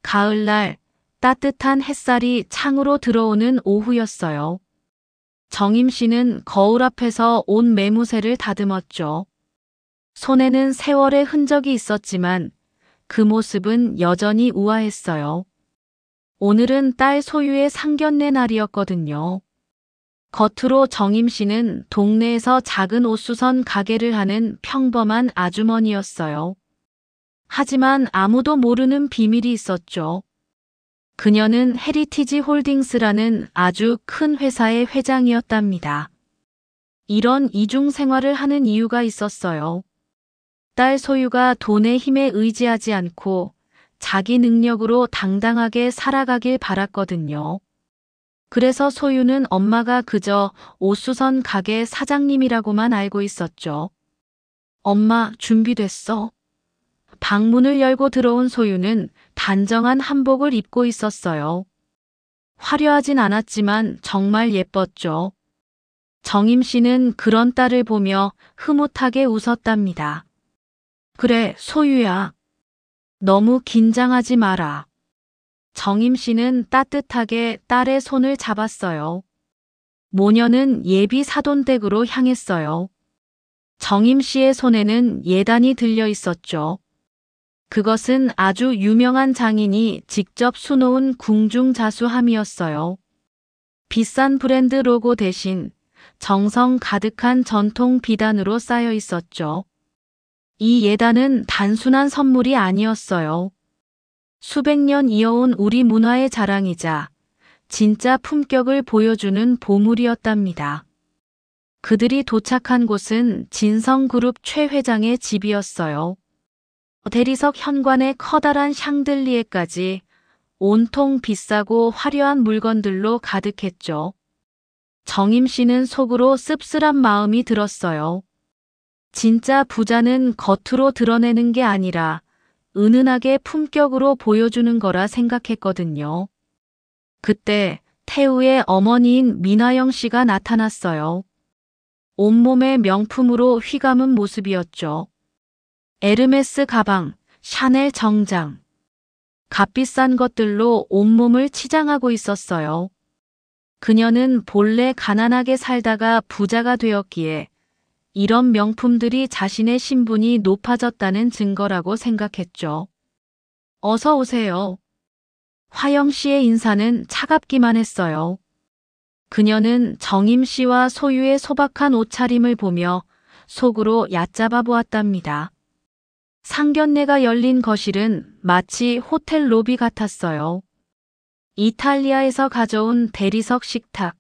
가을날 따뜻한 햇살이 창으로 들어오는 오후였어요. 정임 씨는 거울 앞에서 온 매무새를 다듬었죠. 손에는 세월의 흔적이 있었지만 그 모습은 여전히 우아했어요. 오늘은 딸 소유의 상견례 날이었거든요. 겉으로 정임 씨는 동네에서 작은 옷수선 가게를 하는 평범한 아주머니였어요. 하지만 아무도 모르는 비밀이 있었죠. 그녀는 헤리티지 홀딩스라는 아주 큰 회사의 회장이었답니다. 이런 이중 생활을 하는 이유가 있었어요. 딸 소유가 돈의 힘에 의지하지 않고 자기 능력으로 당당하게 살아가길 바랐거든요. 그래서 소유는 엄마가 그저 옷수선 가게 사장님이라고만 알고 있었죠. 엄마, 준비됐어? 방문을 열고 들어온 소유는 단정한 한복을 입고 있었어요. 화려하진 않았지만 정말 예뻤죠. 정임 씨는 그런 딸을 보며 흐뭇하게 웃었답니다. 그래, 소유야. 너무 긴장하지 마라. 정임 씨는 따뜻하게 딸의 손을 잡았어요. 모녀는 예비 사돈댁으로 향했어요. 정임 씨의 손에는 예단이 들려 있었죠. 그것은 아주 유명한 장인이 직접 수놓은 궁중자수함이었어요. 비싼 브랜드 로고 대신 정성 가득한 전통 비단으로 쌓여 있었죠. 이 예단은 단순한 선물이 아니었어요. 수백 년 이어온 우리 문화의 자랑이자 진짜 품격을 보여주는 보물이었답니다. 그들이 도착한 곳은 진성그룹 최 회장의 집이었어요. 대리석 현관에 커다란 샹들리에까지 온통 비싸고 화려한 물건들로 가득했죠. 정임 씨는 속으로 씁쓸한 마음이 들었어요. 진짜 부자는 겉으로 드러내는 게 아니라 은은하게 품격으로 보여주는 거라 생각했거든요. 그때 태우의 어머니인 민화영 씨가 나타났어요. 온몸에 명품으로 휘감은 모습이었죠. 에르메스 가방, 샤넬 정장. 값비싼 것들로 온몸을 치장하고 있었어요. 그녀는 본래 가난하게 살다가 부자가 되었기에 이런 명품들이 자신의 신분이 높아졌다는 증거라고 생각했죠. 어서 오세요. 화영 씨의 인사는 차갑기만 했어요. 그녀는 정임 씨와 소유의 소박한 옷차림을 보며 속으로 얕잡아 보았답니다. 상견례가 열린 거실은 마치 호텔 로비 같았어요. 이탈리아에서 가져온 대리석 식탁,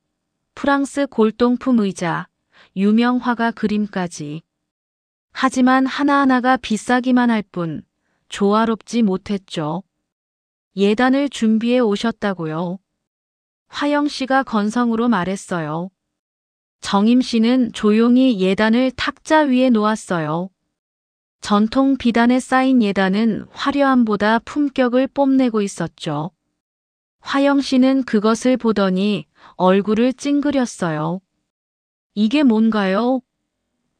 프랑스 골동품 의자, 유명 화가 그림까지. 하지만 하나하나가 비싸기만 할 뿐 조화롭지 못했죠. 예단을 준비해 오셨다고요. 화영 씨가 건성으로 말했어요. 정임 씨는 조용히 예단을 탁자 위에 놓았어요. 전통 비단에 쌓인 예단은 화려함보다 품격을 뽐내고 있었죠. 화영 씨는 그것을 보더니 얼굴을 찡그렸어요. 이게 뭔가요?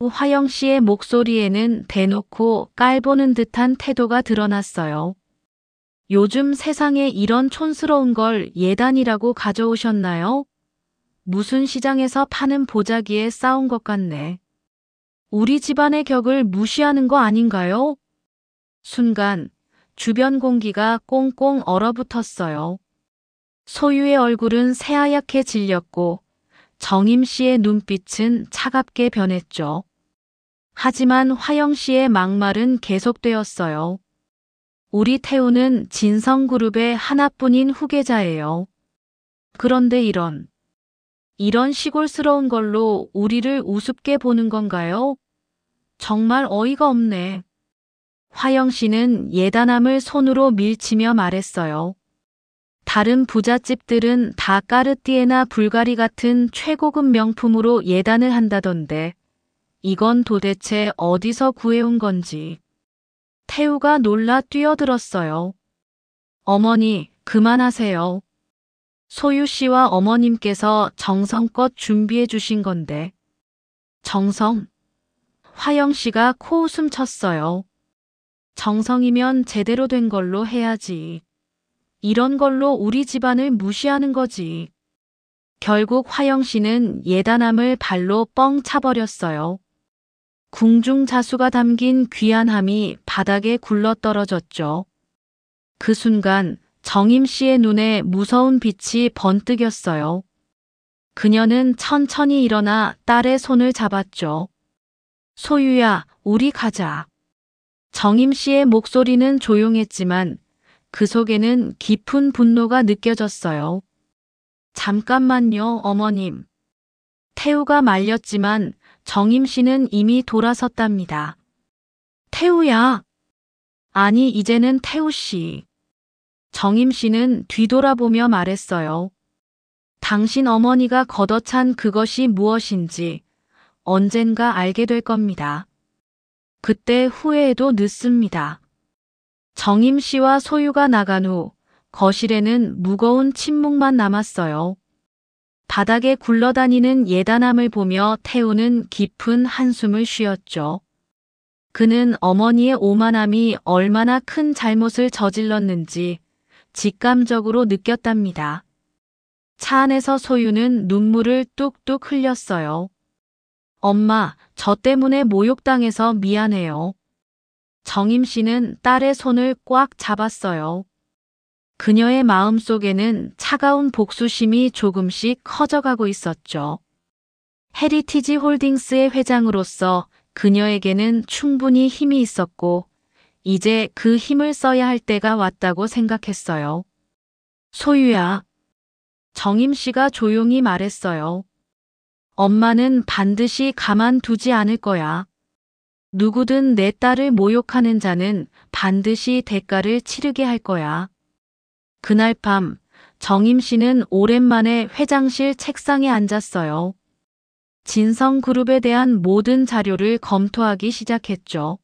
화영 씨의 목소리에는 대놓고 깔보는 듯한 태도가 드러났어요. 요즘 세상에 이런 촌스러운 걸 예단이라고 가져오셨나요? 무슨 시장에서 파는 보자기에 싸운 것 같네. 우리 집안의 격을 무시하는 거 아닌가요? 순간 주변 공기가 꽁꽁 얼어붙었어요. 소유의 얼굴은 새하얗게 질렸고 정임 씨의 눈빛은 차갑게 변했죠. 하지만 화영 씨의 막말은 계속되었어요. 우리 태우는 진성그룹의 하나뿐인 후계자예요. 그런데 이런 시골스러운 걸로 우리를 우습게 보는 건가요? 정말 어이가 없네. 화영 씨는 예단함을 손으로 밀치며 말했어요. 다른 부잣집들은 다 까르띠에나 불가리 같은 최고급 명품으로 예단을 한다던데 이건 도대체 어디서 구해온 건지. 태우가 놀라 뛰어들었어요. 어머니, 그만하세요. 소유 씨와 어머님께서 정성껏 준비해 주신 건데. 정성? 화영 씨가 코웃음 쳤어요. 정성이면 제대로 된 걸로 해야지. 이런 걸로 우리 집안을 무시하는 거지. 결국 화영 씨는 예단함을 발로 뻥 차버렸어요. 궁중자수가 담긴 귀한 함이 바닥에 굴러떨어졌죠. 그 순간 정임 씨의 눈에 무서운 빛이 번뜩였어요. 그녀는 천천히 일어나 딸의 손을 잡았죠. 소유야, 우리 가자. 정임 씨의 목소리는 조용했지만 그 속에는 깊은 분노가 느껴졌어요. 잠깐만요, 어머님. 태우가 말렸지만 정임 씨는 이미 돌아섰답니다. 태우야. 아니, 이제는 태우 씨. 정임 씨는 뒤돌아보며 말했어요. 당신 어머니가 걷어찬 그것이 무엇인지 언젠가 알게 될 겁니다. 그때 후회해도 늦습니다. 정임 씨와 소유가 나간 후 거실에는 무거운 침묵만 남았어요. 바닥에 굴러다니는 예단함을 보며 태우는 깊은 한숨을 쉬었죠. 그는 어머니의 오만함이 얼마나 큰 잘못을 저질렀는지 직감적으로 느꼈답니다. 차 안에서 소유는 눈물을 뚝뚝 흘렸어요. 엄마, 저 때문에 모욕당해서 미안해요. 정임 씨는 딸의 손을 꽉 잡았어요. 그녀의 마음속에는 차가운 복수심이 조금씩 커져가고 있었죠. 헤리티지 홀딩스의 회장으로서 그녀에게는 충분히 힘이 있었고 이제 그 힘을 써야 할 때가 왔다고 생각했어요. 소유야. 정임 씨가 조용히 말했어요. 엄마는 반드시 가만두지 않을 거야. 누구든 내 딸을 모욕하는 자는 반드시 대가를 치르게 할 거야. 그날 밤 정임 씨는 오랜만에 회장실 책상에 앉았어요. 진성그룹에 대한 모든 자료를 검토하기 시작했죠.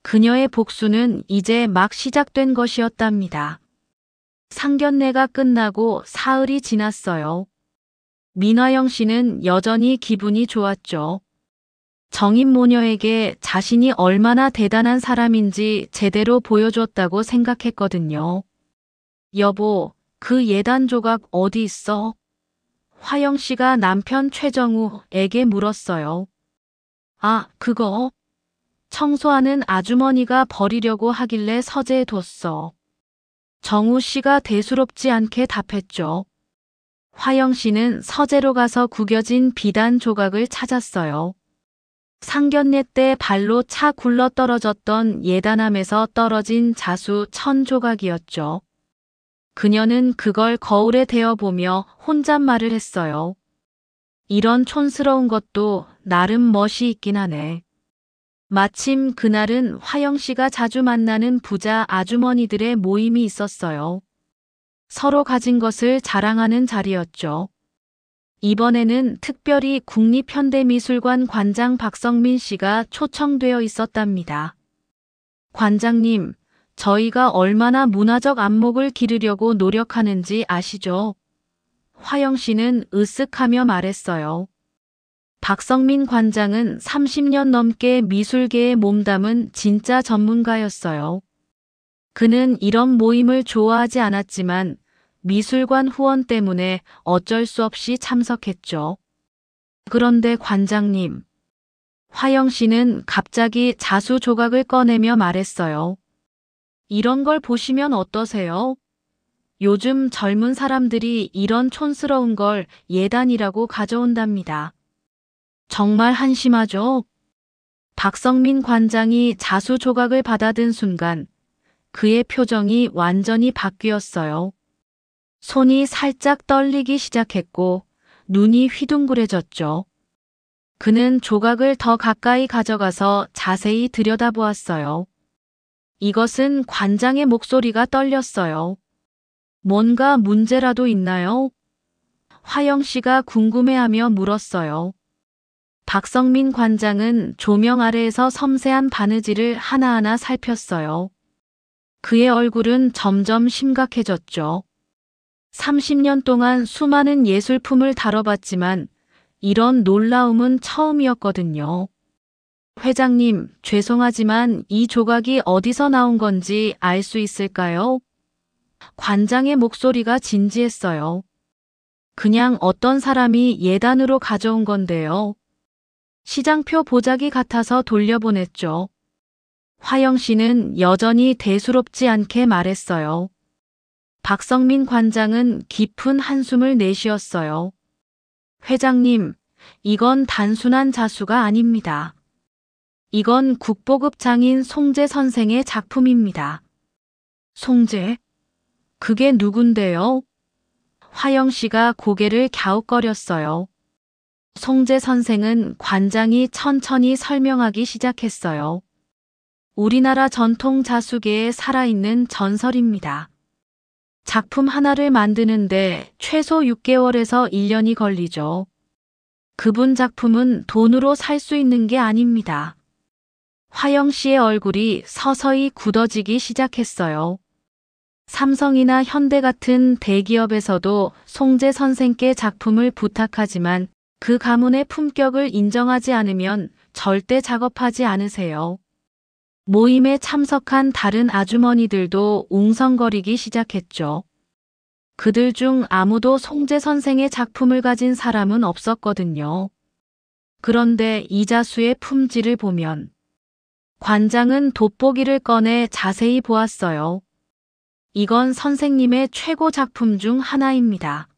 그녀의 복수는 이제 막 시작된 것이었답니다. 상견례가 끝나고 사흘이 지났어요. 민화영 씨는 여전히 기분이 좋았죠. 정임 모녀에게 자신이 얼마나 대단한 사람인지 제대로 보여줬다고 생각했거든요. 여보, 그 예단 조각 어디 있어? 화영 씨가 남편 최정우에게 물었어요. 아, 그거? 청소하는 아주머니가 버리려고 하길래 서재에 뒀어. 정우 씨가 대수롭지 않게 답했죠. 화영 씨는 서재로 가서 구겨진 비단 조각을 찾았어요. 상견례 때 발로 차 굴러 떨어졌던 예단함에서 떨어진 자수 1000조각이었죠. 그녀는 그걸 거울에 대어보며 혼잣말을 했어요. 이런 촌스러운 것도 나름 멋이 있긴 하네. 마침 그날은 화영 씨가 자주 만나는 부자 아주머니들의 모임이 있었어요. 서로 가진 것을 자랑하는 자리였죠. 이번에는 특별히 국립현대미술관 관장 박성민 씨가 초청되어 있었답니다. 관장님, 저희가 얼마나 문화적 안목을 기르려고 노력하는지 아시죠? 화영 씨는 으쓱하며 말했어요. 박성민 관장은 30년 넘게 미술계에 몸담은 진짜 전문가였어요. 그는 이런 모임을 좋아하지 않았지만 미술관 후원 때문에 어쩔 수 없이 참석했죠. 그런데 관장님, 화영 씨는 갑자기 자수 조각을 꺼내며 말했어요. 이런 걸 보시면 어떠세요? 요즘 젊은 사람들이 이런 촌스러운 걸 예단이라고 가져온답니다. 정말 한심하죠? 박성민 관장이 자수 조각을 받아든 순간 그의 표정이 완전히 바뀌었어요. 손이 살짝 떨리기 시작했고 눈이 휘둥그레졌죠. 그는 조각을 더 가까이 가져가서 자세히 들여다보았어요. 이것은 관장의 목소리가 떨렸어요. 뭔가 문제라도 있나요? 화영 씨가 궁금해하며 물었어요. 박성민 관장은 조명 아래에서 섬세한 바느질을 하나하나 살폈어요. 그의 얼굴은 점점 심각해졌죠. 30년 동안 수많은 예술품을 다뤄봤지만 이런 놀라움은 처음이었거든요. 회장님, 죄송하지만 이 조각이 어디서 나온 건지 알 수 있을까요? 관장의 목소리가 진지했어요. 그냥 어떤 사람이 예단으로 가져온 건데요. 시장표 보자기 같아서 돌려보냈죠. 화영 씨는 여전히 대수롭지 않게 말했어요. 박성민 관장은 깊은 한숨을 내쉬었어요. 회장님, 이건 단순한 자수가 아닙니다. 이건 국보급 장인 송재 선생의 작품입니다. 송재? 그게 누군데요? 화영 씨가 고개를 갸웃거렸어요. 송재 선생은 관장이 천천히 설명하기 시작했어요. 우리나라 전통 자수계에 살아있는 전설입니다. 작품 하나를 만드는데 최소 6개월에서 1년이 걸리죠. 그분 작품은 돈으로 살 수 있는 게 아닙니다. 화영 씨의 얼굴이 서서히 굳어지기 시작했어요. 삼성이나 현대 같은 대기업에서도 송재 선생께 작품을 부탁하지만 그 가문의 품격을 인정하지 않으면 절대 작업하지 않으세요. 모임에 참석한 다른 아주머니들도 웅성거리기 시작했죠. 그들 중 아무도 송재 선생의 작품을 가진 사람은 없었거든요. 그런데 이자수의 품질을 보면 관장은 돋보기를 꺼내 자세히 보았어요. 이건 선생님의 최고 작품 중 하나입니다.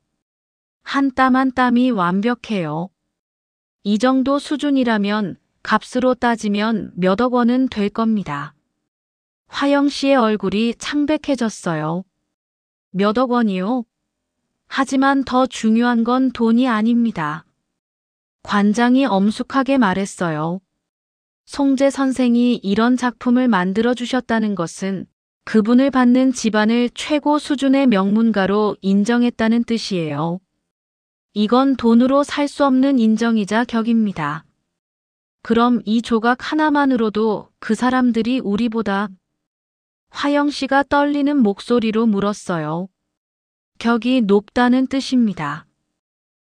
한 땀 한 땀이 완벽해요. 이 정도 수준이라면 값으로 따지면 몇억 원은 될 겁니다. 화영 씨의 얼굴이 창백해졌어요. 몇억 원이요? 하지만 더 중요한 건 돈이 아닙니다. 관장이 엄숙하게 말했어요. 송재 선생이 이런 작품을 만들어 주셨다는 것은 그분을 받는 집안을 최고 수준의 명문가로 인정했다는 뜻이에요. 이건 돈으로 살 수 없는 인정이자 격입니다. 그럼 이 조각 하나만으로도 그 사람들이 우리보다 화영 씨가 떨리는 목소리로 물었어요. 격이 높다는 뜻입니다.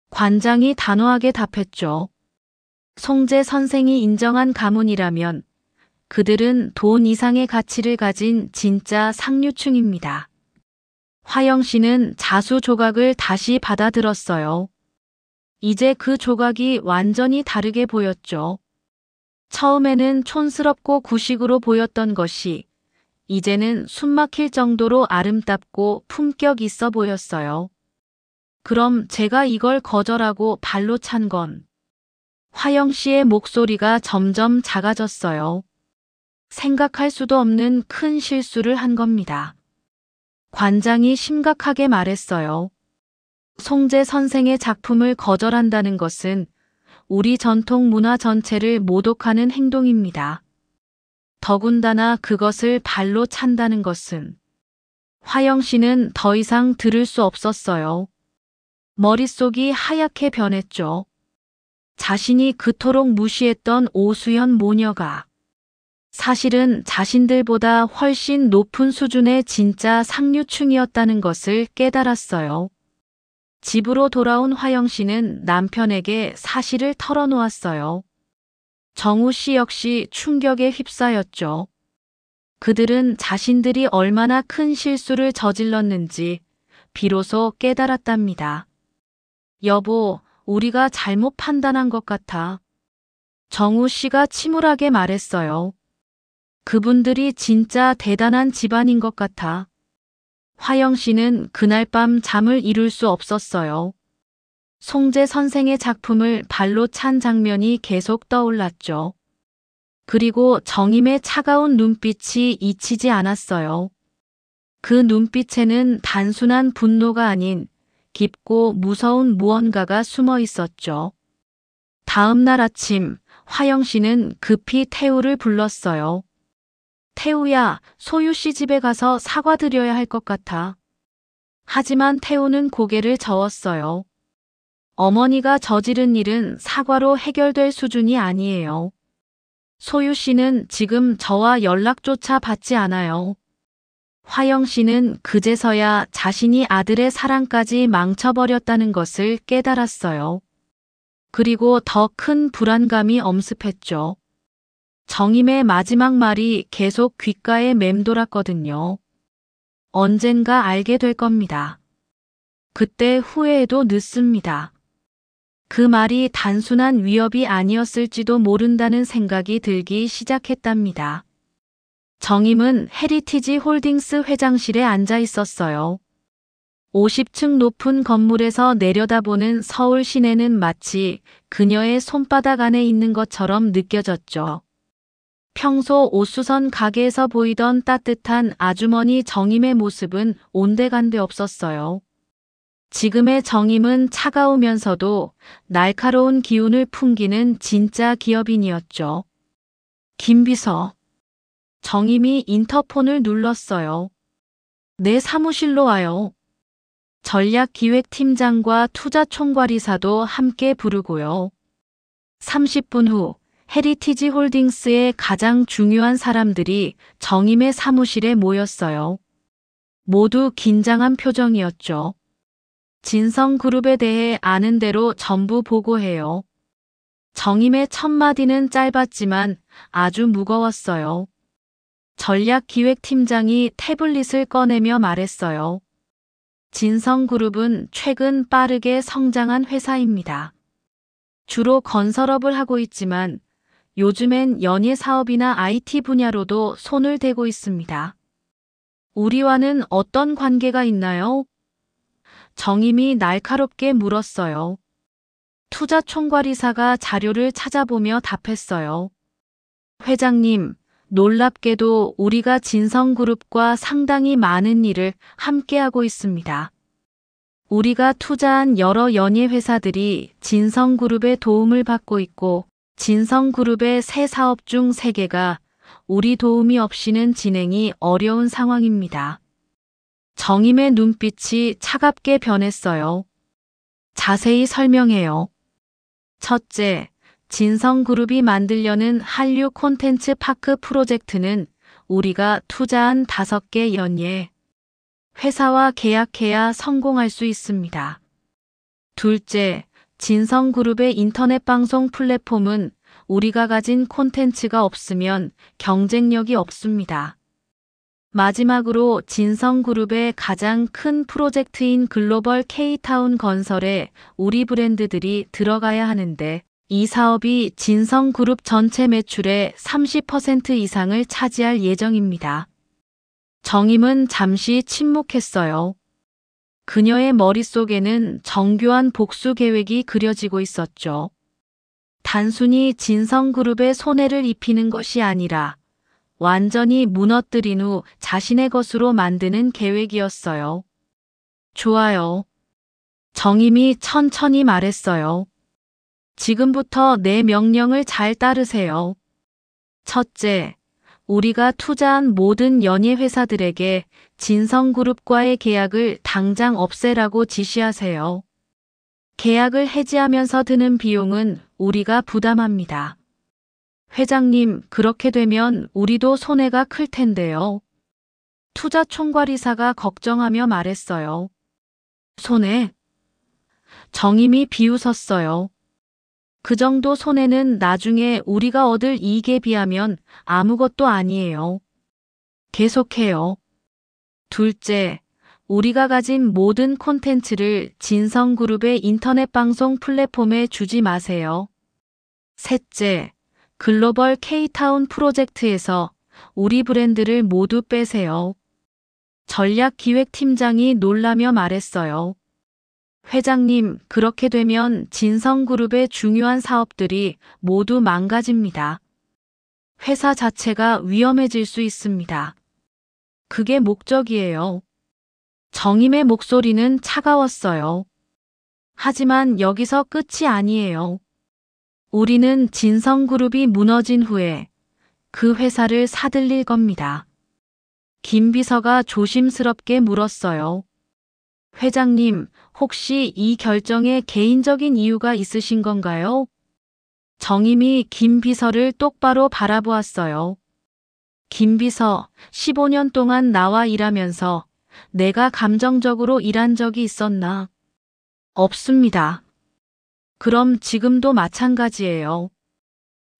관장이 단호하게 답했죠. 송재 선생이 인정한 가문이라면 그들은 돈 이상의 가치를 가진 진짜 상류층입니다. 화영 씨는 자수 조각을 다시 받아들었어요. 이제 그 조각이 완전히 다르게 보였죠. 처음에는 촌스럽고 구식으로 보였던 것이 이제는 숨막힐 정도로 아름답고 품격 있어 보였어요. 그럼 제가 이걸 거절하고 발로 찬 건? 화영 씨의 목소리가 점점 작아졌어요. 생각할 수도 없는 큰 실수를 한 겁니다. 관장이 심각하게 말했어요. 송재 선생의 작품을 거절한다는 것은 우리 전통 문화 전체를 모독하는 행동입니다. 더군다나 그것을 발로 찬다는 것은 화영 씨는 더 이상 들을 수 없었어요. 머릿속이 하얗게 변했죠. 자신이 그토록 무시했던 오수연 모녀가 사실은 자신들보다 훨씬 높은 수준의 진짜 상류층이었다는 것을 깨달았어요. 집으로 돌아온 화영 씨는 남편에게 사실을 털어놓았어요. 정우 씨 역시 충격에 휩싸였죠. 그들은 자신들이 얼마나 큰 실수를 저질렀는지 비로소 깨달았답니다. 여보, 우리가 잘못 판단한 것 같아. 정우 씨가 침울하게 말했어요. 그분들이 진짜 대단한 집안인 것 같아. 화영 씨는 그날 밤 잠을 이룰 수 없었어요. 송재 선생의 작품을 발로 찬 장면이 계속 떠올랐죠. 그리고 정임의 차가운 눈빛이 잊히지 않았어요. 그 눈빛에는 단순한 분노가 아닌 깊고 무서운 무언가가 숨어 있었죠. 다음 날 아침, 화영 씨는 급히 태우를 불렀어요. 태우야, 소유 씨 집에 가서 사과드려야 할 것 같아. 하지만 태우는 고개를 저었어요. 어머니가 저지른 일은 사과로 해결될 수준이 아니에요. 소유 씨는 지금 저와 연락조차 받지 않아요. 화영 씨는 그제서야 자신이 아들의 사랑까지 망쳐버렸다는 것을 깨달았어요. 그리고 더 큰 불안감이 엄습했죠. 정임의 마지막 말이 계속 귓가에 맴돌았거든요. 언젠가 알게 될 겁니다. 그때 후회해도 늦습니다. 그 말이 단순한 위협이 아니었을지도 모른다는 생각이 들기 시작했답니다. 정임은 헤리티지 홀딩스 회장실에 앉아 있었어요. 50층 높은 건물에서 내려다보는 서울 시내는 마치 그녀의 손바닥 안에 있는 것처럼 느껴졌죠. 평소 옥수선 가게에서 보이던 따뜻한 아주머니 정임의 모습은 온데간데 없었어요. 지금의 정임은 차가우면서도 날카로운 기운을 풍기는 진짜 기업인이었죠. 김 비서. 정임이 인터폰을 눌렀어요. 내 사무실로 와요. 전략기획팀장과 투자총괄이사도 함께 부르고요. 30분 후 헤리티지 홀딩스의 가장 중요한 사람들이 정임의 사무실에 모였어요. 모두 긴장한 표정이었죠. 진성그룹에 대해 아는 대로 전부 보고해요. 정임의 첫 마디는 짧았지만 아주 무거웠어요. 전략기획팀장이 태블릿을 꺼내며 말했어요. 진성그룹은 최근 빠르게 성장한 회사입니다. 주로 건설업을 하고 있지만 요즘엔 연예 사업이나 IT 분야로도 손을 대고 있습니다. 우리와는 어떤 관계가 있나요? 정임이 날카롭게 물었어요. 투자총괄이사가 자료를 찾아보며 답했어요. 회장님, 놀랍게도 우리가 진성그룹과 상당히 많은 일을 함께하고 있습니다. 우리가 투자한 여러 연예 회사들이 진성그룹의 도움을 받고 있고 진성그룹의 새 사업 중 3개가 우리 도움이 없이는 진행이 어려운 상황입니다. 정임의 눈빛이 차갑게 변했어요. 자세히 설명해요. 첫째, 진성그룹이 만들려는 한류 콘텐츠 파크 프로젝트는 우리가 투자한 5개 연예 회사와 계약해야 성공할 수 있습니다. 둘째, 진성그룹의 인터넷 방송 플랫폼은 우리가 가진 콘텐츠가 없으면 경쟁력이 없습니다. 마지막으로 진성그룹의 가장 큰 프로젝트인 글로벌 K타운 건설에 우리 브랜드들이 들어가야 하는데 이 사업이 진성그룹 전체 매출의 30% 이상을 차지할 예정입니다. 정임은 잠시 침묵했어요. 그녀의 머릿속에는 정교한 복수 계획이 그려지고 있었죠. 단순히 진성그룹에 손해를 입히는 것이 아니라 완전히 무너뜨린 후 자신의 것으로 만드는 계획이었어요. 좋아요. 정임이 천천히 말했어요. 지금부터 내 명령을 잘 따르세요. 첫째, 우리가 투자한 모든 연예 회사들에게 진성그룹과의 계약을 당장 없애라고 지시하세요. 계약을 해지하면서 드는 비용은 우리가 부담합니다. 회장님, 그렇게 되면 우리도 손해가 클 텐데요. 투자총괄이사가 걱정하며 말했어요. 손해? 정임이 비웃었어요. 그 정도 손해는 나중에 우리가 얻을 이익에 비하면 아무것도 아니에요. 계속해요. 둘째, 우리가 가진 모든 콘텐츠를 진성그룹의 인터넷 방송 플랫폼에 주지 마세요. 셋째, 글로벌 K타운 프로젝트에서 우리 브랜드를 모두 빼세요. 전략기획팀장이 놀라며 말했어요. 회장님, 그렇게 되면 진성그룹의 중요한 사업들이 모두 망가집니다. 회사 자체가 위험해질 수 있습니다. 그게 목적이에요. 정임의 목소리는 차가웠어요. 하지만 여기서 끝이 아니에요. 우리는 진성그룹이 무너진 후에 그 회사를 사들릴 겁니다. 김 비서가 조심스럽게 물었어요. 회장님, 혹시 이 결정에 개인적인 이유가 있으신 건가요? 정임이 김 비서를 똑바로 바라보았어요. 김 비서, 15년 동안 나와 일하면서 내가 감정적으로 일한 적이 있었나? 없습니다. 그럼 지금도 마찬가지예요.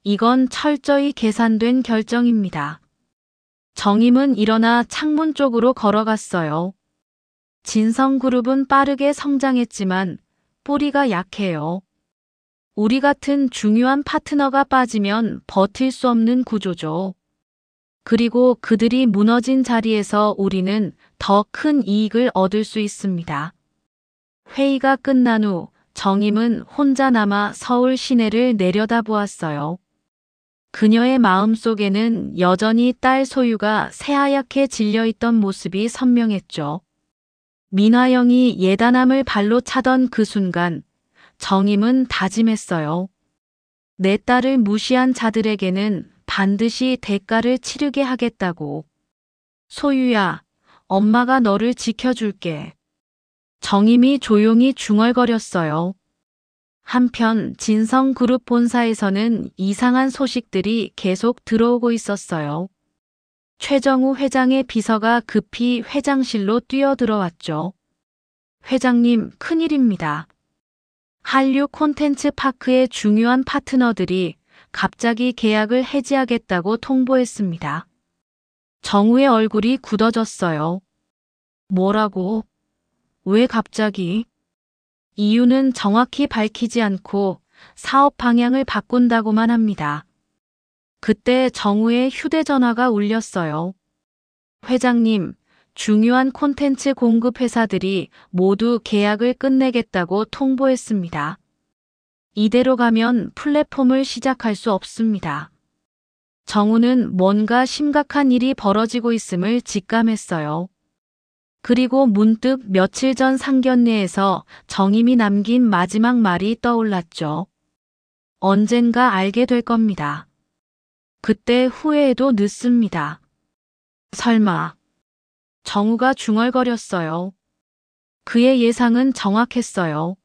이건 철저히 계산된 결정입니다. 정임은 일어나 창문 쪽으로 걸어갔어요. 진성그룹은 빠르게 성장했지만 뿌리가 약해요. 우리 같은 중요한 파트너가 빠지면 버틸 수 없는 구조죠. 그리고 그들이 무너진 자리에서 우리는 더 큰 이익을 얻을 수 있습니다. 회의가 끝난 후 정임은 혼자 남아 서울 시내를 내려다보았어요. 그녀의 마음속에는 여전히 딸 소유가 새하얗게 질려있던 모습이 선명했죠. 민화영이 예단함을 발로 차던 그 순간 정임은 다짐했어요. 내 딸을 무시한 자들에게는 반드시 대가를 치르게 하겠다고. 소유야, 엄마가 너를 지켜줄게. 정임이 조용히 중얼거렸어요. 한편 진성그룹 본사에서는 이상한 소식들이 계속 들어오고 있었어요. 최정우 회장의 비서가 급히 회장실로 뛰어들어왔죠. 회장님, 큰일입니다. 한류 콘텐츠 파크의 중요한 파트너들이 갑자기 계약을 해지하겠다고 통보했습니다. 정우의 얼굴이 굳어졌어요. 뭐라고? 왜 갑자기? 이유는 정확히 밝히지 않고 사업 방향을 바꾼다고만 합니다. 그때 정우의 휴대전화가 울렸어요. 회장님, 중요한 콘텐츠 공급 회사들이 모두 계약을 끝내겠다고 통보했습니다. 이대로 가면 플랫폼을 시작할 수 없습니다. 정우는 뭔가 심각한 일이 벌어지고 있음을 직감했어요. 그리고 문득 며칠 전 상견례에서 정임이 남긴 마지막 말이 떠올랐죠. 언젠가 알게 될 겁니다. 그때 후회해도 늦습니다. 설마. 정우가 중얼거렸어요. 그의 예상은 정확했어요.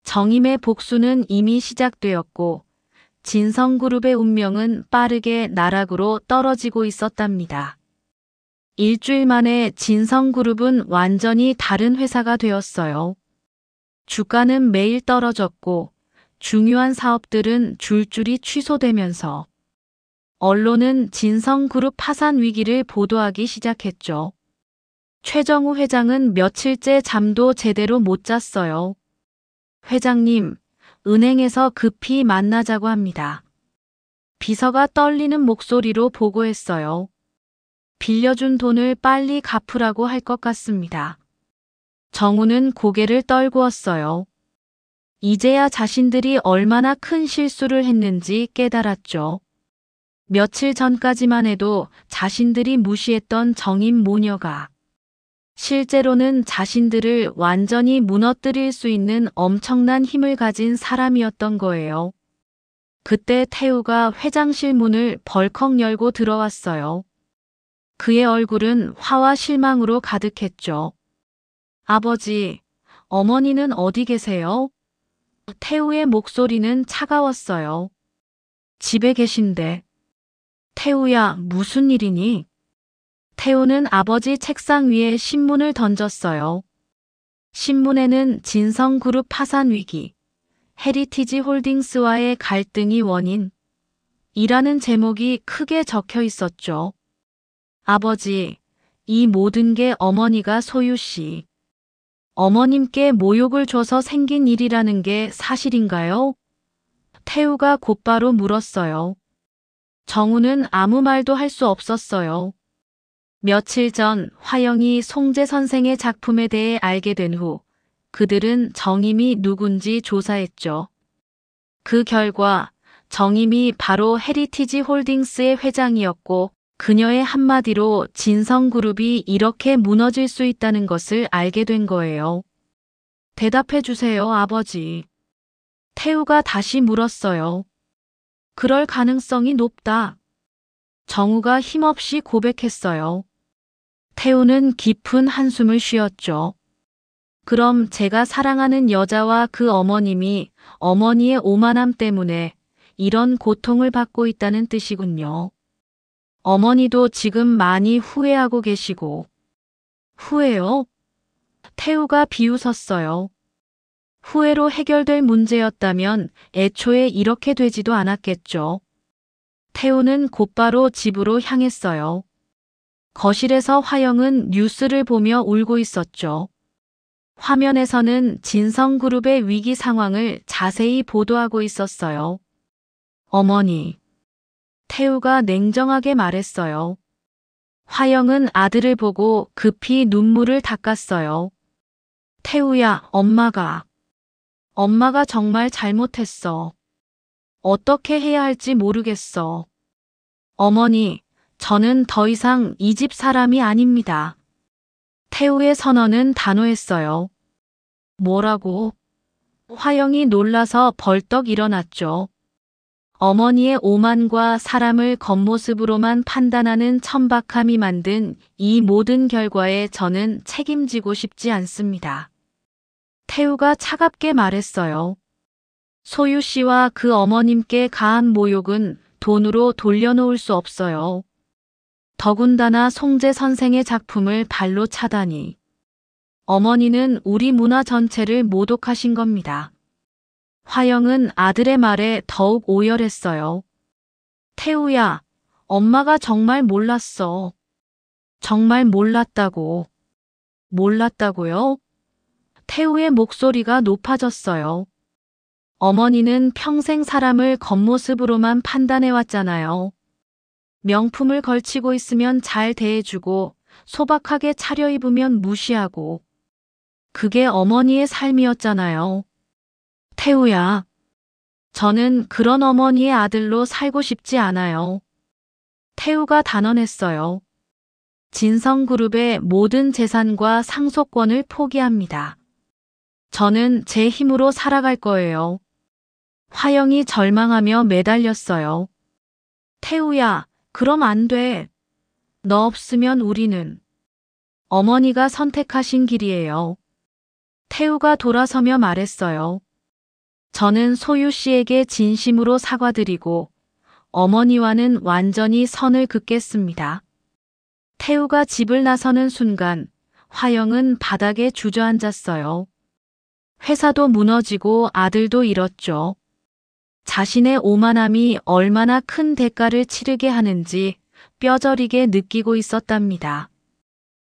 정임의 복수는 이미 시작되었고 진성그룹의 운명은 빠르게 나락으로 떨어지고 있었답니다. 일주일 만에 진성그룹은 완전히 다른 회사가 되었어요. 주가는 매일 떨어졌고 중요한 사업들은 줄줄이 취소되면서 언론은 진성그룹 파산 위기를 보도하기 시작했죠. 최정우 회장은 며칠째 잠도 제대로 못 잤어요. 회장님, 은행에서 급히 만나자고 합니다. 비서가 떨리는 목소리로 보고했어요. 빌려준 돈을 빨리 갚으라고 할 것 같습니다. 정우는 고개를 떨구었어요. 이제야 자신들이 얼마나 큰 실수를 했는지 깨달았죠. 며칠 전까지만 해도 자신들이 무시했던 정임 모녀가 실제로는 자신들을 완전히 무너뜨릴 수 있는 엄청난 힘을 가진 사람이었던 거예요. 그때 태우가 회장실 문을 벌컥 열고 들어왔어요. 그의 얼굴은 화와 실망으로 가득했죠. 아버지, 어머니는 어디 계세요? 태우의 목소리는 차가웠어요. 집에 계신데. 태우야, 무슨 일이니? 태우는 아버지 책상 위에 신문을 던졌어요. 신문에는 진성그룹 파산 위기, 헤리티지 홀딩스와의 갈등이 원인, 이라는 제목이 크게 적혀 있었죠. 아버지, 이 모든 게 어머니가 소유씨. 어머님께 모욕을 줘서 생긴 일이라는 게 사실인가요? 태우가 곧바로 물었어요. 정우는 아무 말도 할 수 없었어요. 며칠 전 화영이 송재 선생의 작품에 대해 알게 된 후 그들은 정임이 누군지 조사했죠. 그 결과 정임이 바로 헤리티지 홀딩스의 회장이었고 그녀의 한마디로 진성그룹이 이렇게 무너질 수 있다는 것을 알게 된 거예요. 대답해 주세요, 아버지. 태우가 다시 물었어요. 그럴 가능성이 높다. 정우가 힘없이 고백했어요. 태우는 깊은 한숨을 쉬었죠. 그럼 제가 사랑하는 여자와 그 어머님이 어머니의 오만함 때문에 이런 고통을 받고 있다는 뜻이군요. 어머니도 지금 많이 후회하고 계시고. 후회요? 태우가 비웃었어요. 후회로 해결될 문제였다면 애초에 이렇게 되지도 않았겠죠. 태우는 곧바로 집으로 향했어요. 거실에서 화영은 뉴스를 보며 울고 있었죠. 화면에서는 진성그룹의 위기 상황을 자세히 보도하고 있었어요. 어머니. 태우가 냉정하게 말했어요. 화영은 아들을 보고 급히 눈물을 닦았어요. 태우야, 엄마가 정말 잘못했어. 어떻게 해야 할지 모르겠어. 어머니, 저는 더 이상 이 집 사람이 아닙니다. 태우의 선언은 단호했어요. 뭐라고? 화영이 놀라서 벌떡 일어났죠. 어머니의 오만과 사람을 겉모습으로만 판단하는 천박함이 만든 이 모든 결과에 저는 책임지고 싶지 않습니다. 태우가 차갑게 말했어요. 소유 씨와 그 어머님께 가한 모욕은 돈으로 돌려놓을 수 없어요. 더군다나 송재 선생의 작품을 발로 차다니. 어머니는 우리 문화 전체를 모독하신 겁니다. 화영은 아들의 말에 더욱 오열했어요. 태우야, 엄마가 정말 몰랐어. 정말 몰랐다고. 몰랐다고요? 태우의 목소리가 높아졌어요. 어머니는 평생 사람을 겉모습으로만 판단해왔잖아요. 명품을 걸치고 있으면 잘 대해주고 소박하게 차려입으면 무시하고. 그게 어머니의 삶이었잖아요. 태우야, 저는 그런 어머니의 아들로 살고 싶지 않아요. 태우가 단언했어요. 진성그룹의 모든 재산과 상속권을 포기합니다. 저는 제 힘으로 살아갈 거예요. 화영이 절망하며 매달렸어요. 태우야, 그럼 안 돼. 너 없으면 우리는. 어머니가 선택하신 길이에요. 태우가 돌아서며 말했어요. 저는 소유 씨에게 진심으로 사과드리고 어머니와는 완전히 선을 긋겠습니다. 태우가 집을 나서는 순간 화영은 바닥에 주저앉았어요. 회사도 무너지고 아들도 잃었죠. 자신의 오만함이 얼마나 큰 대가를 치르게 하는지 뼈저리게 느끼고 있었답니다.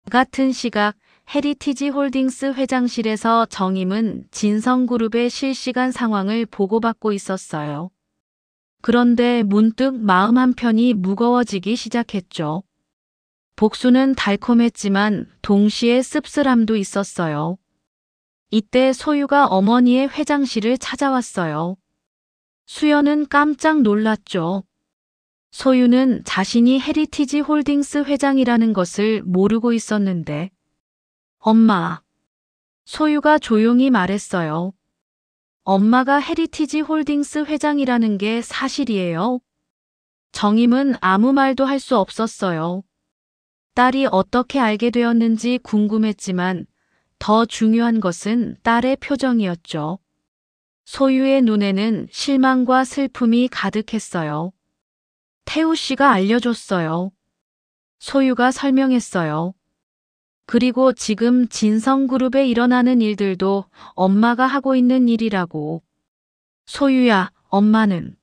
같은 시각 헤리티지 홀딩스 회장실에서 정임은 진성그룹의 실시간 상황을 보고받고 있었어요. 그런데 문득 마음 한편이 무거워지기 시작했죠. 복수는 달콤했지만 동시에 씁쓸함도 있었어요. 이때 소유가 어머니의 회장실을 찾아왔어요. 수연은 깜짝 놀랐죠. 소유는 자신이 헤리티지 홀딩스 회장이라는 것을 모르고 있었는데. 엄마. 소유가 조용히 말했어요. 엄마가 헤리티지 홀딩스 회장이라는 게 사실이에요. 정임은 아무 말도 할 수 없었어요. 딸이 어떻게 알게 되었는지 궁금했지만 더 중요한 것은 딸의 표정이었죠. 소유의 눈에는 실망과 슬픔이 가득했어요. 태우 씨가 알려줬어요. 소유가 설명했어요. 그리고 지금 진성그룹에 일어나는 일들도 엄마가 하고 있는 일이라고. 소유야, 엄마는.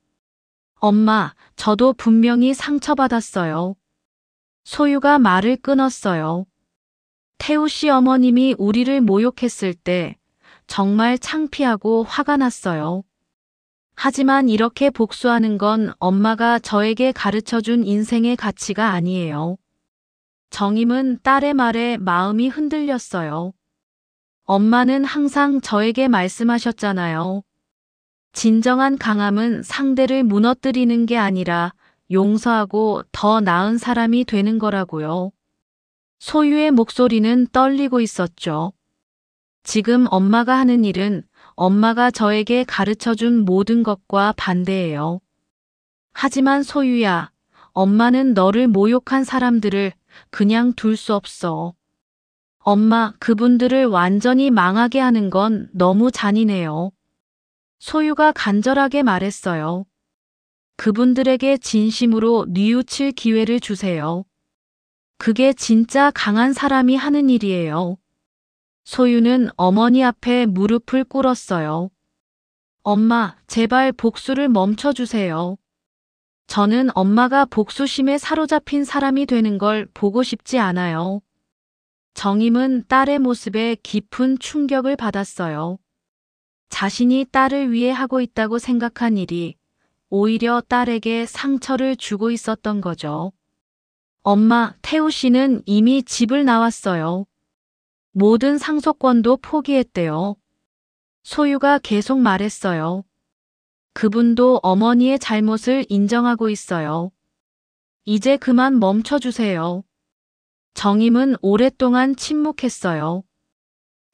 엄마, 저도 분명히 상처받았어요. 소유가 말을 끊었어요. 태우 씨 어머님이 우리를 모욕했을 때 정말 창피하고 화가 났어요. 하지만 이렇게 복수하는 건 엄마가 저에게 가르쳐준 인생의 가치가 아니에요. 정임은 딸의 말에 마음이 흔들렸어요. 엄마는 항상 저에게 말씀하셨잖아요. 진정한 강함은 상대를 무너뜨리는 게 아니라 용서하고 더 나은 사람이 되는 거라고요. 소유의 목소리는 떨리고 있었죠. 지금 엄마가 하는 일은 엄마가 저에게 가르쳐준 모든 것과 반대예요. 하지만 소유야, 엄마는 너를 모욕한 사람들을 그냥 둘 수 없어. 엄마, 그분들을 완전히 망하게 하는 건 너무 잔인해요. 소유가 간절하게 말했어요. 그분들에게 진심으로 뉘우칠 기회를 주세요. 그게 진짜 강한 사람이 하는 일이에요. 소유는 어머니 앞에 무릎을 꿇었어요. 엄마, 제발 복수를 멈춰주세요. 저는 엄마가 복수심에 사로잡힌 사람이 되는 걸 보고 싶지 않아요. 정임은 딸의 모습에 깊은 충격을 받았어요. 자신이 딸을 위해 하고 있다고 생각한 일이 오히려 딸에게 상처를 주고 있었던 거죠. 엄마, 태우 씨는 이미 집을 나왔어요. 모든 상속권도 포기했대요. 소유가 계속 말했어요. 그분도 어머니의 잘못을 인정하고 있어요. 이제 그만 멈춰주세요. 정임은 오랫동안 침묵했어요.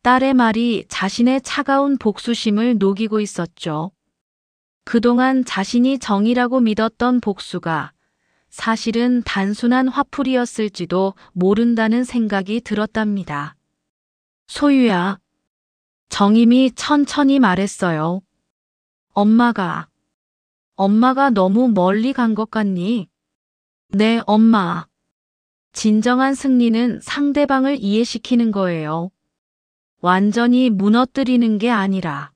딸의 말이 자신의 차가운 복수심을 녹이고 있었죠. 그동안 자신이 정이라고 믿었던 복수가 사실은 단순한 화풀이였을지도 모른다는 생각이 들었답니다. 소유야. 정임이 천천히 말했어요. 엄마가 너무 멀리 간 것 같니? 네, 엄마. 진정한 승리는 상대방을 이해시키는 거예요. 완전히 무너뜨리는 게 아니라.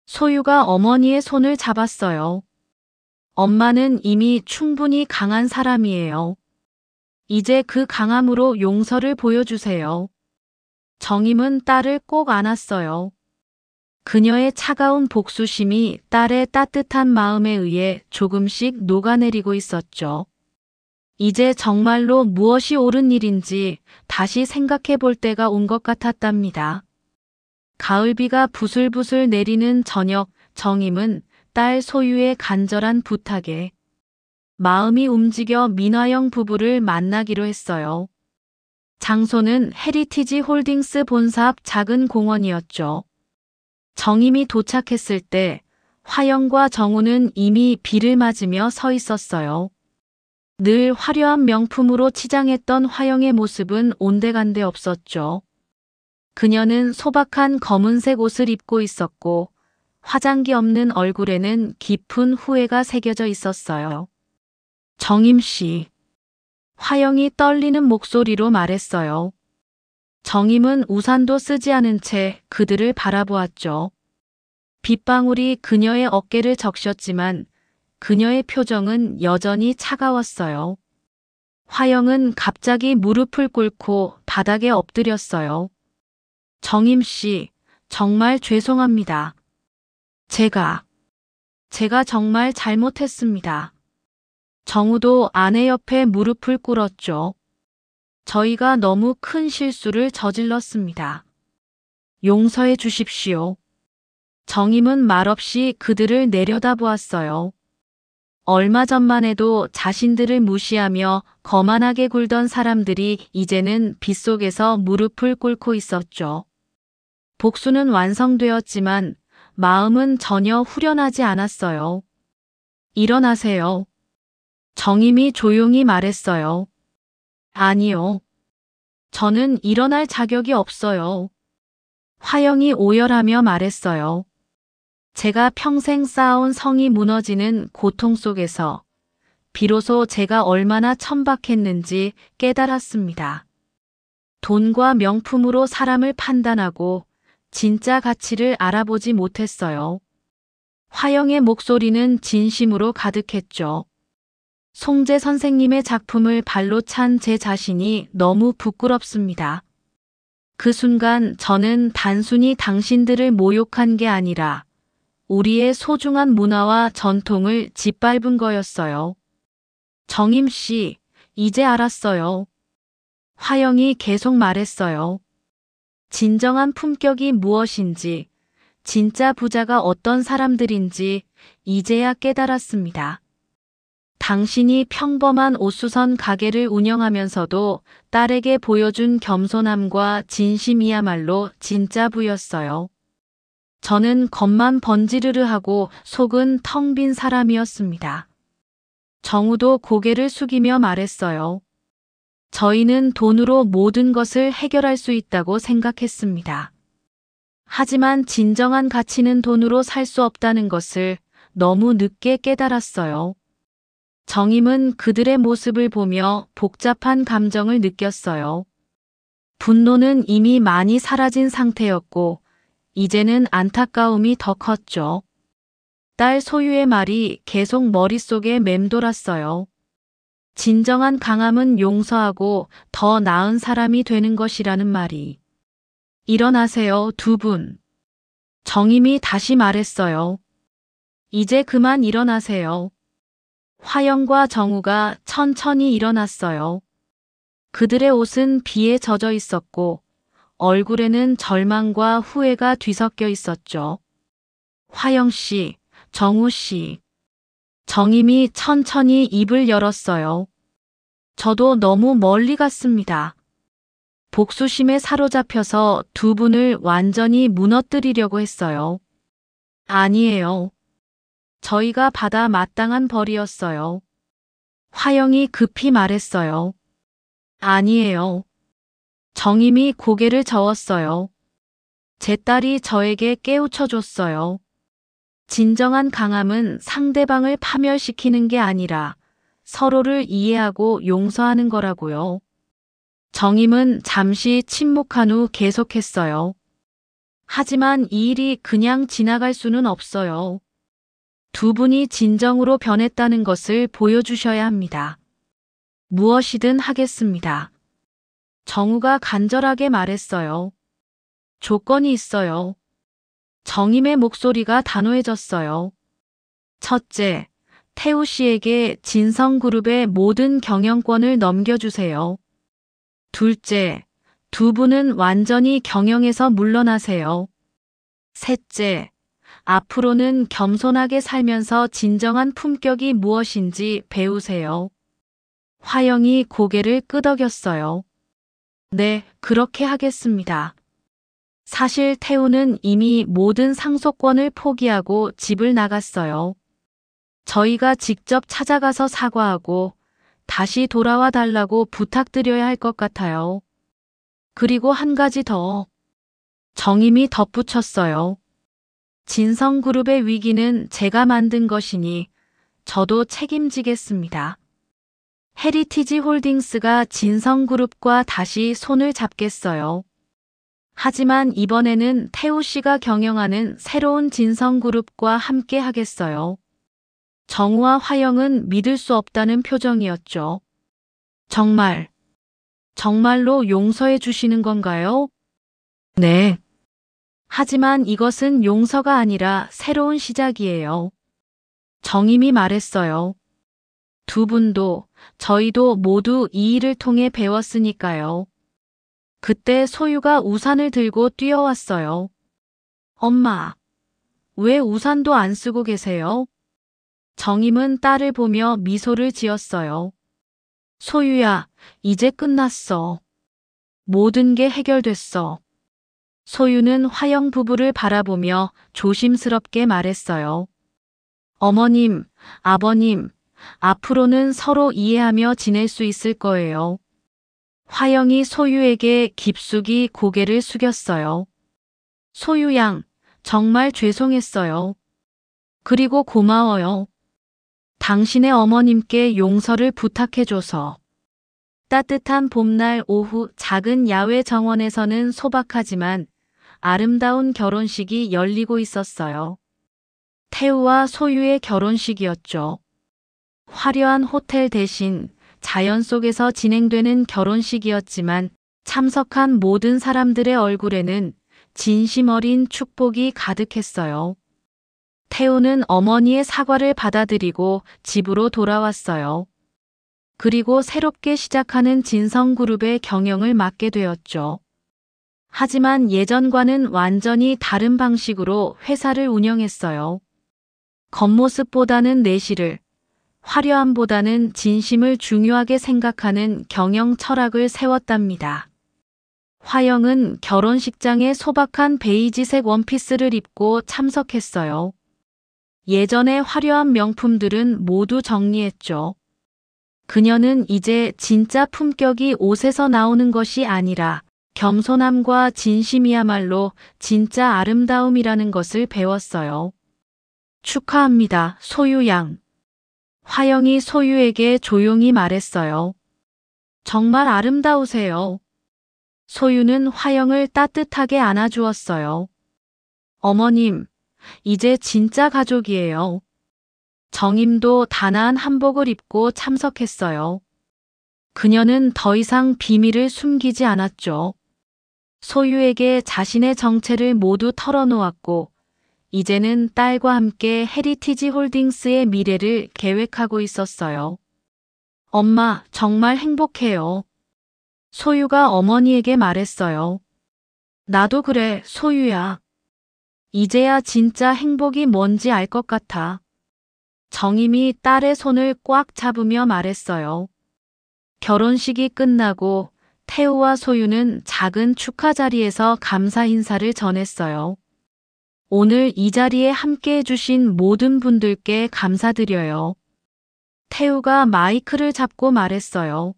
소유가 어머니의 손을 잡았어요. 엄마는 이미 충분히 강한 사람이에요. 이제 그 강함으로 용서를 보여주세요. 정임은 딸을 꼭 안았어요. 그녀의 차가운 복수심이 딸의 따뜻한 마음에 의해 조금씩 녹아내리고 있었죠. 이제 정말로 무엇이 옳은 일인지 다시 생각해 볼 때가 온 것 같았답니다. 가을비가 부슬부슬 내리는 저녁, 정임은 딸 소유의 간절한 부탁에 마음이 움직여 민화영 부부를 만나기로 했어요. 장소는 헤리티지 홀딩스 본사 앞 작은 공원이었죠. 정임이 도착했을 때 화영과 정우는 이미 비를 맞으며 서 있었어요. 늘 화려한 명품으로 치장했던 화영의 모습은 온데간데 없었죠. 그녀는 소박한 검은색 옷을 입고 있었고 화장기 없는 얼굴에는 깊은 후회가 새겨져 있었어요. 정임 씨. 화영이 떨리는 목소리로 말했어요. 정임은 우산도 쓰지 않은 채 그들을 바라보았죠. 빗방울이 그녀의 어깨를 적셨지만 그녀의 표정은 여전히 차가웠어요. 화영은 갑자기 무릎을 꿇고 바닥에 엎드렸어요. 정임 씨, 정말 죄송합니다. 제가 정말 잘못했습니다. 정우도 아내 옆에 무릎을 꿇었죠. 저희가 너무 큰 실수를 저질렀습니다. 용서해 주십시오. 정임은 말없이 그들을 내려다보았어요. 얼마 전만 해도 자신들을 무시하며 거만하게 굴던 사람들이 이제는 빗속에서 무릎을 꿇고 있었죠. 복수는 완성되었지만 마음은 전혀 후련하지 않았어요. 일어나세요. 정임이 조용히 말했어요. 아니요. 저는 일어날 자격이 없어요. 화영이 오열하며 말했어요. 제가 평생 쌓아온 성이 무너지는 고통 속에서 비로소 제가 얼마나 천박했는지 깨달았습니다. 돈과 명품으로 사람을 판단하고 진짜 가치를 알아보지 못했어요. 화영의 목소리는 진심으로 가득했죠. 송재 선생님의 작품을 발로 찬 제 자신이 너무 부끄럽습니다. 그 순간 저는 단순히 당신들을 모욕한 게 아니라 우리의 소중한 문화와 전통을 짓밟은 거였어요. 정임 씨, 이제 알았어요. 화영이 계속 말했어요. 진정한 품격이 무엇인지, 진짜 부자가 어떤 사람들인지 이제야 깨달았습니다. 당신이 평범한 옷수선 가게를 운영하면서도 딸에게 보여준 겸손함과 진심이야말로 진짜 부였어요. 저는 겉만 번지르르하고 속은 텅 빈 사람이었습니다. 정우도 고개를 숙이며 말했어요. 저희는 돈으로 모든 것을 해결할 수 있다고 생각했습니다. 하지만 진정한 가치는 돈으로 살 수 없다는 것을 너무 늦게 깨달았어요. 정임은 그들의 모습을 보며 복잡한 감정을 느꼈어요. 분노는 이미 많이 사라진 상태였고 이제는 안타까움이 더 컸죠. 딸 소유의 말이 계속 머릿속에 맴돌았어요. 진정한 강함은 용서하고 더 나은 사람이 되는 것이라는 말이. 일어나세요, 두 분. 정임이 다시 말했어요. 이제 그만 일어나세요. 화영과 정우가 천천히 일어났어요. 그들의 옷은 비에 젖어 있었고 얼굴에는 절망과 후회가 뒤섞여 있었죠. 화영 씨, 정우 씨. 정임이 천천히 입을 열었어요. 저도 너무 멀리 갔습니다. 복수심에 사로잡혀서 두 분을 완전히 무너뜨리려고 했어요. 아니에요. 저희가 받아 마땅한 벌이었어요. 화영이 급히 말했어요. 아니에요. 정임이 고개를 저었어요. 제 딸이 저에게 깨우쳐줬어요. 진정한 강함은 상대방을 파멸시키는 게 아니라 서로를 이해하고 용서하는 거라고요. 정임은 잠시 침묵한 후 계속했어요. 하지만 이 일이 그냥 지나갈 수는 없어요. 두 분이 진정으로 변했다는 것을 보여주셔야 합니다. 무엇이든 하겠습니다. 정우가 간절하게 말했어요. 조건이 있어요. 정임의 목소리가 단호해졌어요. 첫째, 태우 씨에게 진성그룹의 모든 경영권을 넘겨주세요. 둘째, 두 분은 완전히 경영에서 물러나세요. 셋째, 앞으로는 겸손하게 살면서 진정한 품격이 무엇인지 배우세요. 화영이 고개를 끄덕였어요. 네, 그렇게 하겠습니다. 사실 태우는 이미 모든 상속권을 포기하고 집을 나갔어요. 저희가 직접 찾아가서 사과하고 다시 돌아와 달라고 부탁드려야 할 것 같아요. 그리고 한 가지 더. 정임이 덧붙였어요. 진성그룹의 위기는 제가 만든 것이니 저도 책임지겠습니다. 헤리티지 홀딩스가 진성그룹과 다시 손을 잡겠어요. 하지만 이번에는 태우 씨가 경영하는 새로운 진성그룹과 함께 하겠어요. 정우와 화영은 믿을 수 없다는 표정이었죠. 정말로 용서해 주시는 건가요? 네. 하지만 이것은 용서가 아니라 새로운 시작이에요. 정임이 말했어요. 두 분도 저희도 모두 이 일을 통해 배웠으니까요. 그때 소유가 우산을 들고 뛰어왔어요. 엄마, 왜 우산도 안 쓰고 계세요? 정임은 딸을 보며 미소를 지었어요. 소유야, 이제 끝났어. 모든 게 해결됐어. 소유는 화영 부부를 바라보며 조심스럽게 말했어요. 어머님, 아버님, 앞으로는 서로 이해하며 지낼 수 있을 거예요. 화영이 소유에게 깊숙이 고개를 숙였어요. 소유 양, 정말 죄송했어요. 그리고 고마워요. 당신의 어머님께 용서를 부탁해줘서. 따뜻한 봄날 오후 작은 야외 정원에서는 소박하지만 아름다운 결혼식이 열리고 있었어요. 태우와 소유의 결혼식이었죠. 화려한 호텔 대신 자연 속에서 진행되는 결혼식이었지만 참석한 모든 사람들의 얼굴에는 진심 어린 축복이 가득했어요. 태우는 어머니의 사과를 받아들이고 집으로 돌아왔어요. 그리고 새롭게 시작하는 진성그룹의 경영을 맡게 되었죠. 하지만 예전과는 완전히 다른 방식으로 회사를 운영했어요. 겉모습보다는 내실을, 화려함보다는 진심을 중요하게 생각하는 경영 철학을 세웠답니다. 화영은 결혼식장에 소박한 베이지색 원피스를 입고 참석했어요. 예전의 화려한 명품들은 모두 정리했죠. 그녀는 이제 진짜 품격이 옷에서 나오는 것이 아니라 겸손함과 진심이야말로 진짜 아름다움이라는 것을 배웠어요. 축하합니다, 소유 양. 화영이 소유에게 조용히 말했어요. 정말 아름다우세요. 소유는 화영을 따뜻하게 안아주었어요. 어머님, 이제 진짜 가족이에요. 정임도 단아한 한복을 입고 참석했어요. 그녀는 더 이상 비밀을 숨기지 않았죠. 소유에게 자신의 정체를 모두 털어놓았고, 이제는 딸과 함께 헤리티지 홀딩스의 미래를 계획하고 있었어요. 엄마, 정말 행복해요. 소유가 어머니에게 말했어요. 나도 그래, 소유야. 이제야 진짜 행복이 뭔지 알 것 같아. 정임이 딸의 손을 꽉 잡으며 말했어요. 결혼식이 끝나고 태우와 소유는 작은 축하 자리에서 감사 인사를 전했어요. 오늘 이 자리에 함께 해주신 모든 분들께 감사드려요. 태우가 마이크를 잡고 말했어요.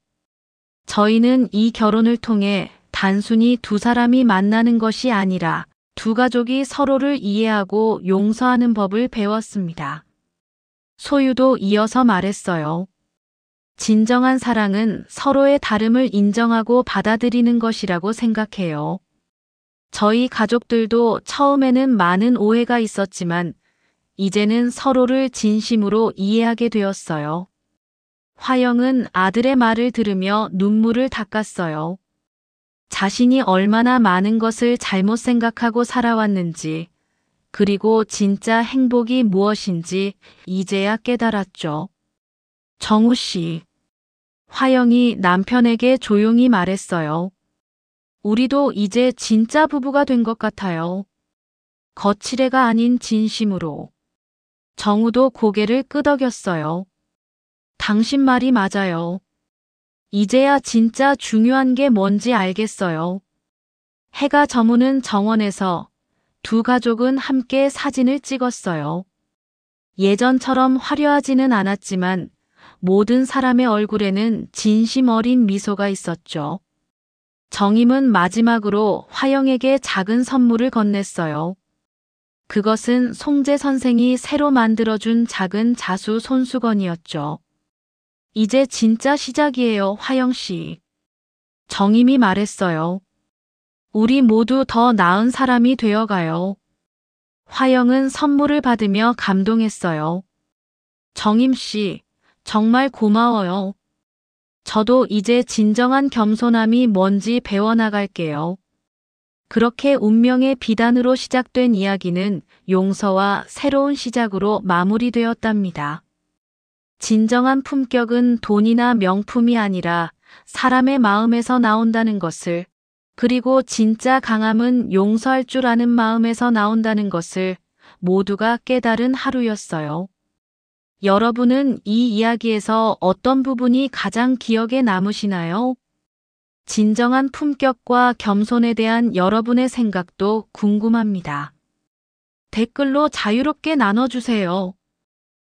저희는 이 결혼을 통해 단순히 두 사람이 만나는 것이 아니라 두 가족이 서로를 이해하고 용서하는 법을 배웠습니다. 소유도 이어서 말했어요. 진정한 사랑은 서로의 다름을 인정하고 받아들이는 것이라고 생각해요. 저희 가족들도 처음에는 많은 오해가 있었지만 이제는 서로를 진심으로 이해하게 되었어요. 화영은 아들의 말을 들으며 눈물을 닦았어요. 자신이 얼마나 많은 것을 잘못 생각하고 살아왔는지, 그리고 진짜 행복이 무엇인지 이제야 깨달았죠. 정우 씨. 화영이 남편에게 조용히 말했어요. 우리도 이제 진짜 부부가 된 것 같아요. 거칠애가 아닌 진심으로. 정우도 고개를 끄덕였어요. 당신 말이 맞아요. 이제야 진짜 중요한 게 뭔지 알겠어요. 해가 저무는 정원에서 두 가족은 함께 사진을 찍었어요. 예전처럼 화려하지는 않았지만 모든 사람의 얼굴에는 진심 어린 미소가 있었죠. 정임은 마지막으로 화영에게 작은 선물을 건넸어요. 그것은 송재 선생이 새로 만들어준 작은 자수 손수건이었죠. 이제 진짜 시작이에요, 화영 씨. 정임이 말했어요. 우리 모두 더 나은 사람이 되어가요. 화영은 선물을 받으며 감동했어요. 정임 씨, 정말 고마워요. 저도 이제 진정한 겸손함이 뭔지 배워나갈게요. 그렇게 운명의 비단으로 시작된 이야기는 용서와 새로운 시작으로 마무리되었답니다. 진정한 품격은 돈이나 명품이 아니라 사람의 마음에서 나온다는 것을, 그리고 진짜 강함은 용서할 줄 아는 마음에서 나온다는 것을 모두가 깨달은 하루였어요. 여러분은 이 이야기에서 어떤 부분이 가장 기억에 남으시나요? 진정한 품격과 겸손에 대한 여러분의 생각도 궁금합니다. 댓글로 자유롭게 나눠주세요.